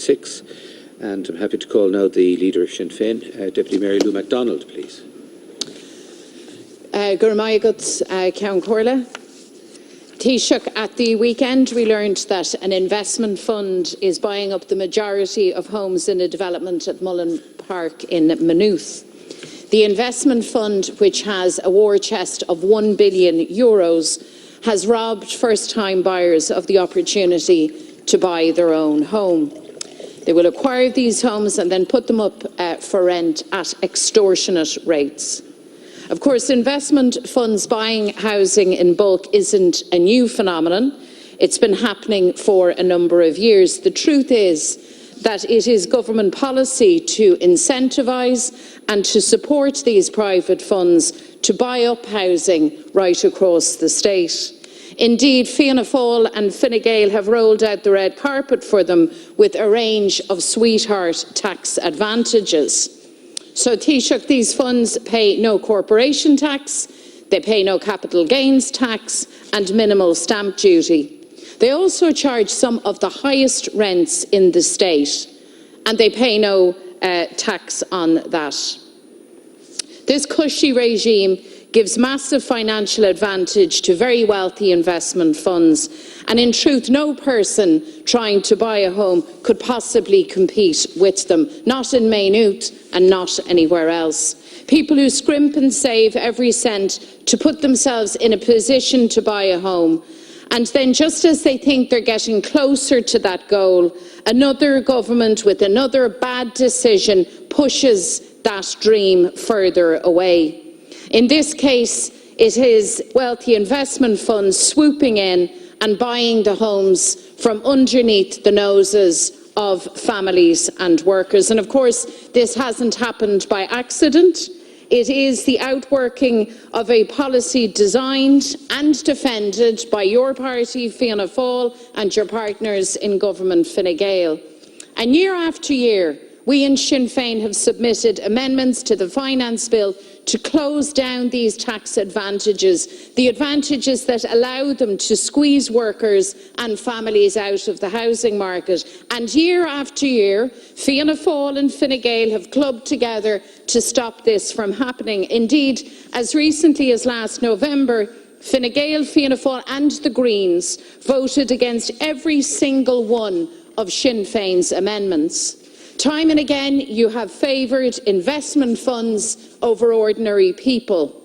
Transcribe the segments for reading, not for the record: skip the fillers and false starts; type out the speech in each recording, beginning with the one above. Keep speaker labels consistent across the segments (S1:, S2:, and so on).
S1: 6. And I'm happy to call now the Leader of Sinn Féin, Deputy Mary Lou McDonald, please.
S2: Ceann Comhairle. Taoiseach, at the weekend we learned that an investment fund is buying up the majority of homes in a development at Mullen Park in Maynooth. The investment fund, which has a war chest of €1 billion, has robbed first-time buyers of the opportunity to buy their own home. They will acquire these homes and then put them up for rent at extortionate rates. Of course, investment funds buying housing in bulk isn't a new phenomenon. It's been happening for a number of years. The truth is that it is government policy to incentivise and to support these private funds to buy up housing right across the state. Indeed, Fianna Fáil and Fine Gael have rolled out the red carpet for them with a range of sweetheart tax advantages. So, Taoiseach, these funds pay no corporation tax, they pay no capital gains tax and minimal stamp duty. They also charge some of the highest rents in the state, and they pay no tax on that. This cushy regime gives massive financial advantage to very wealthy investment funds, and in truth, no person trying to buy a home could possibly compete with them, not in Maynooth and not anywhere else. People who scrimp and save every cent to put themselves in a position to buy a home, and then just as they think they're getting closer to that goal, another government with another bad decision pushes that dream further away. In this case, it is wealthy investment funds swooping in and buying the homes from underneath the noses of families and workers. And of course, this hasn't happened by accident. It is the outworking of a policy designed and defended by your party, Fianna Fáil, and your partners in government, Fine Gael. And year after year, we in Sinn Féin have submitted amendments to the Finance Bill to close down these tax advantages, the advantages that allow them to squeeze workers and families out of the housing market. And year after year, Fianna Fáil and Fine Gael have clubbed together to stop this from happening. Indeed, as recently as last November, Fine Gael, Fianna Fáil and the Greens voted against every single one of Sinn Féin's amendments. Time and again, you have favoured investment funds over ordinary people.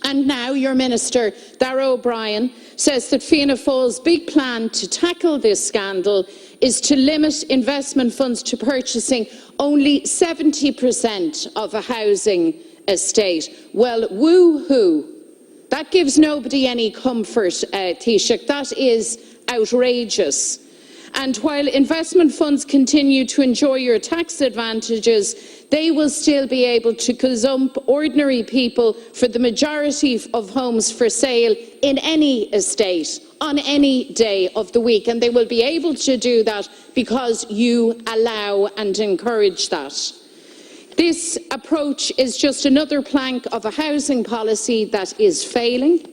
S2: And now your Minister, Darragh O'Brien, says that Fianna Fáil's big plan to tackle this scandal is to limit investment funds to purchasing only 70% of a housing estate. Well, woo-hoo. That gives nobody any comfort, Taoiseach. That is outrageous. And while investment funds continue to enjoy your tax advantages, they will still be able to gazump ordinary people for the majority of homes for sale in any estate on any day of the week. And they will be able to do that because you allow and encourage that. This approach is just another plank of a housing policy that is failing.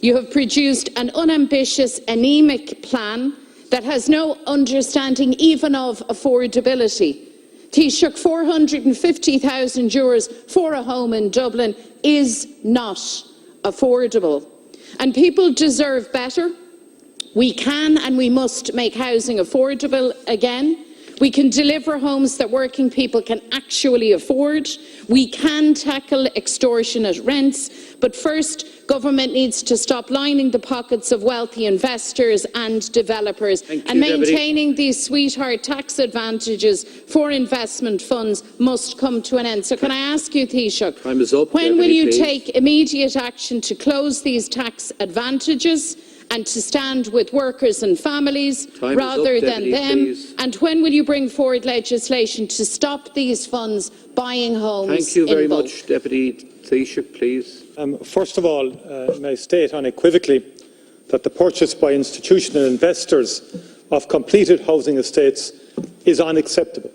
S2: You have produced an unambitious, anemic plan that has no understanding even of affordability. Taoiseach, €450,000 for a home in Dublin is not affordable. And people deserve better. We can and we must make housing affordable again. We can deliver homes that working people can actually afford. We can tackle extortionate rents. But first, government needs to stop lining the pockets of wealthy investors and developers. And maintaining these sweetheart tax advantages for investment funds must come to an end. So can I ask you, Taoiseach,
S1: time is up,
S2: when will you
S1: please
S2: take immediate action to close these tax advantages and to stand with workers and families rather than them?
S1: Please.
S2: And when will you bring forward legislation to stop these funds buying homes?
S1: Thank you very much, Deputy Taoiseach, please.
S3: First of all, may I state unequivocally that the purchase by institutional investors of completed housing estates is unacceptable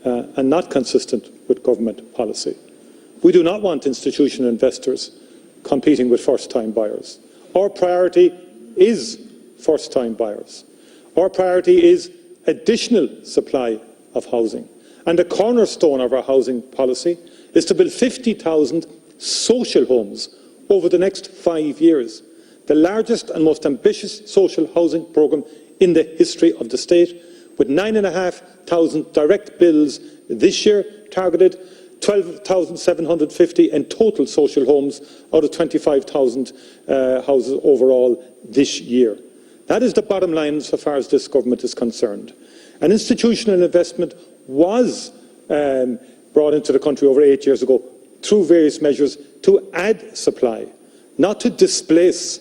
S3: and not consistent with government policy. We do not want institutional investors competing with first-time buyers. Our priority is first-time buyers. Our priority is additional supply of housing. And the cornerstone of our housing policy is to build 50,000 social homes over the next 5 years, the largest and most ambitious social housing programme in the history of the state, with 9,500 direct builds this year targeted, 12,750 in total social homes out of 25,000 houses overall this year. That is the bottom line so far as this government is concerned. An institutional investment was brought into the country over 8 years ago through various measures to add supply, not to displace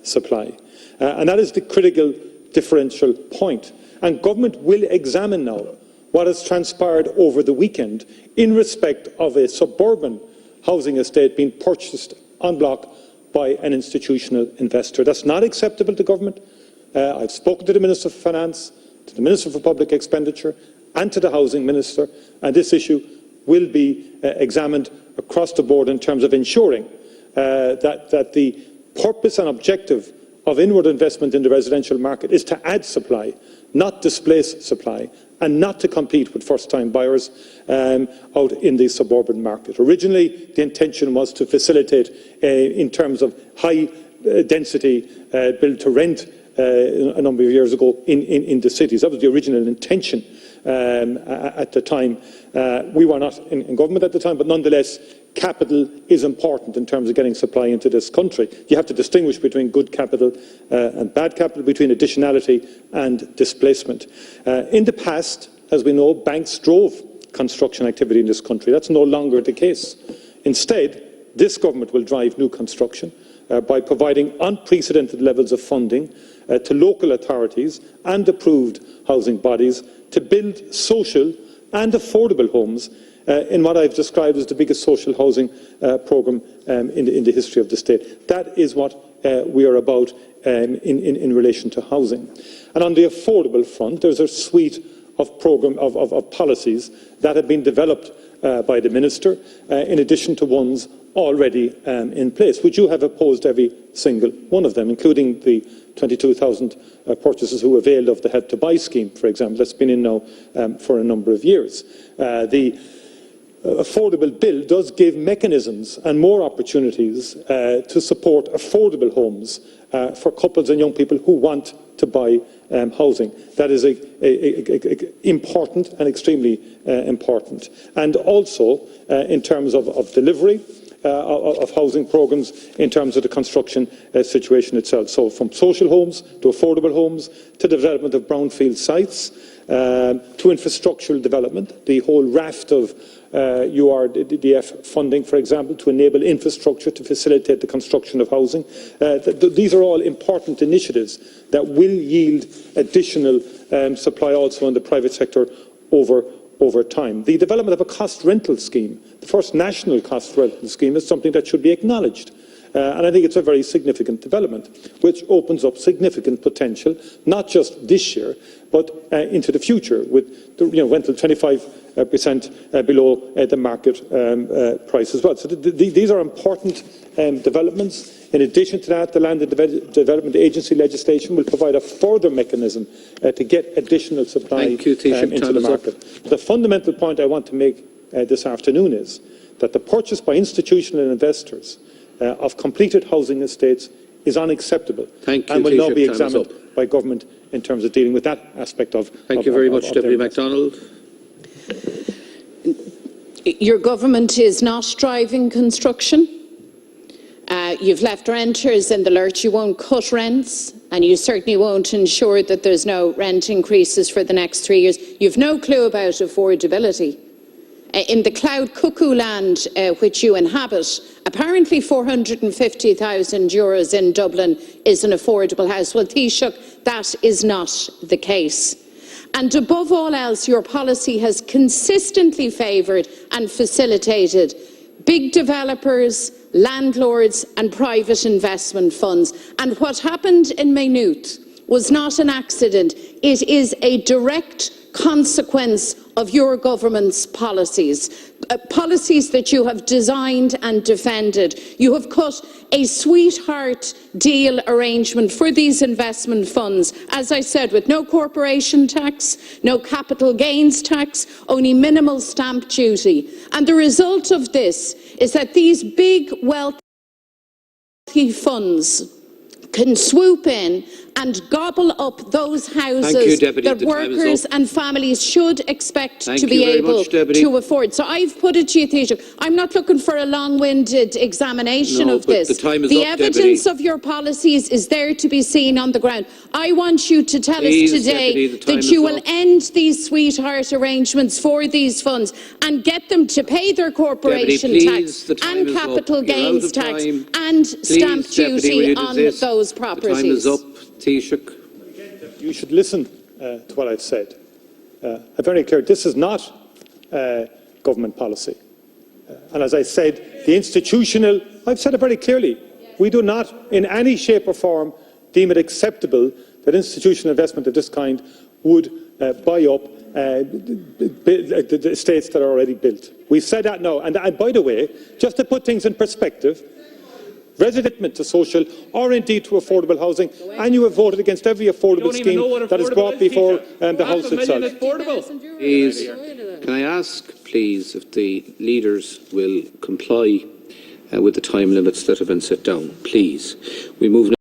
S3: supply. And that is the critical differential point. And government will examine now what has transpired over the weekend in respect of a suburban housing estate being purchased en bloc by an institutional investor. That's not acceptable to government. I've spoken to the Minister for Finance, to the Minister for Public Expenditure and to the Housing Minister, and this issue will be examined across the board in terms of ensuring that the purpose and objective of inward investment in the residential market is to add supply, not displace supply, and not to compete with first-time buyers out in the suburban market. Originally, the intention was to facilitate, in terms of high-density build-to-rent a number of years ago in the cities. That was the original intention at the time. We were not in government at the time, but nonetheless, capital is important in terms of getting supply into this country. You have to distinguish between good capital and bad capital, between additionality and displacement. In the past, as we know, banks drove construction activity in this country. That's no longer the case. Instead, this government will drive new construction by providing unprecedented levels of funding to local authorities and approved housing bodies to build social and affordable homes in what I've described as the biggest social housing programme in the history of the state. That is what we are about in relation to housing. And on the affordable front, there's a suite of policies that have been developed by the Minister, in addition to ones already in place, which you have opposed every single one of them, including the 22,000 purchasers who availed of the Help to Buy scheme, for example, that's been in now for a number of years. The affordable bill does give mechanisms and more opportunities to support affordable homes for couples and young people who want to buy housing. That is important and extremely important. And also in terms of delivery of housing programmes, in terms of the construction situation itself. So from social homes to affordable homes to the development of brownfield sites to infrastructural development, the whole raft of URDF funding, for example, to enable infrastructure to facilitate the construction of housing. These are all important initiatives that will yield additional supply also in the private sector over time. The development of a cost rental scheme, the first national cost rental scheme, is something that should be acknowledged. And I think it's a very significant development, which opens up significant potential, not just this year, but into the future, with the rental 25% below the market price as well. So these are important developments. In addition to that, the Land and Development Agency legislation will provide a further mechanism to get additional supply into the market. The fundamental point I want to make this afternoon is that the purchase by institutional investors of completed housing estates is unacceptable and will now be examined by government in terms of dealing with that aspect of.
S1: Thank you very much, Deputy McDonald.
S2: Your government is not driving construction. You've left renters in the lurch. You won't cut rents, and you certainly won't ensure that there's no rent increases for the next 3 years. You've no clue about affordability. In the cloud cuckoo land which you inhabit, apparently €450,000 in Dublin is an affordable house. Well, Taoiseach, that is not the case. And above all else, your policy has consistently favoured and facilitated big developers, landlords and private investment funds. And what happened in Maynooth was not an accident. It is a direct consequence of your government's policies, policies that you have designed and defended. You have cut a sweetheart deal arrangement for these investment funds, as I said, with no corporation tax, no capital gains tax, only minimal stamp duty. And the result of this is that these big wealthy funds can swoop in and gobble up those houses that workers and families should expect to be able to afford. So I've put it to you, Taoiseach, I'm not looking for a long-winded examination of this. The evidence of your policies is there to be seen on the ground. I want you to tell us today that you will end these sweetheart arrangements for these funds and get them to pay their corporation tax and capital gains tax and stamp duty on those properties.
S1: The time is up.
S3: Taoiseach. You should listen to what I've said. I'm very clear. This is not government policy. And as I said, the institutional, I've said it very clearly, we do not in any shape or form deem it acceptable that institutional investment of this kind would buy up the estates that are already built. We've said that now. And by the way, just to put things in perspective, resident to social or indeed to affordable housing, and you have voted against every affordable scheme that is brought before the House itself.
S1: Please, can I ask, please, if the leaders will comply with the time limits that have been set down, please. We move now